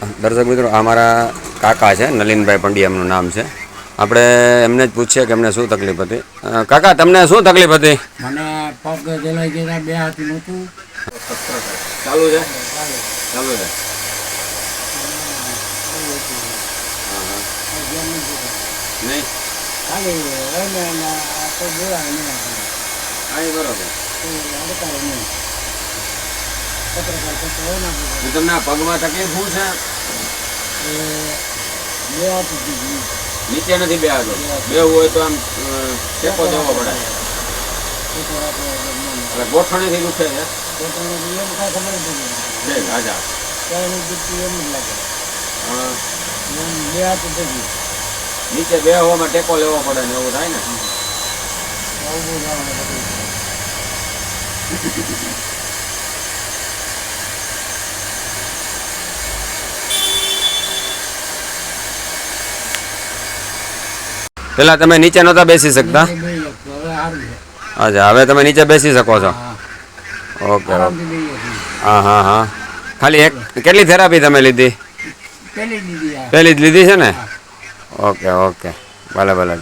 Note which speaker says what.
Speaker 1: દર્શક મિત્રો આ મારા કાકા છે, નલિનભાઈ પંડ્યા એમનું નામ છે. આપણે એમને જ પૂછીએ કે એમને શું તકલીફ હતી. કાકા તમને શું તકલીફ હતી?
Speaker 2: મને પગ જલાઈ ગયા, બે હાથ નહોતું.
Speaker 1: ચાલુ છે, ચાલુ છે. નહીં
Speaker 2: ખાલી
Speaker 1: બરોબર. તમને આ પગમાં તકલીફ શું છે? નીચે નથી બે હાથો બે હોય તો આમ ટેકો દેવો પડે. એટલે ગોઠવણીથી દુખે છે. નીચે બે હોવામાં ટેકો લેવો પડે ને એવું થાય ને. પેલા તમે નીચે નહોતા બેસી શકતા? અચ્છા, હવે તમે નીચે બેસી શકો છો. Okay okay. હા હા હા. ખાલી એક કેટલી થેરાપી તમે લીધી? પહેલી જ લીધી છે ને? ઓકે ઓકે, ભલે ભલે.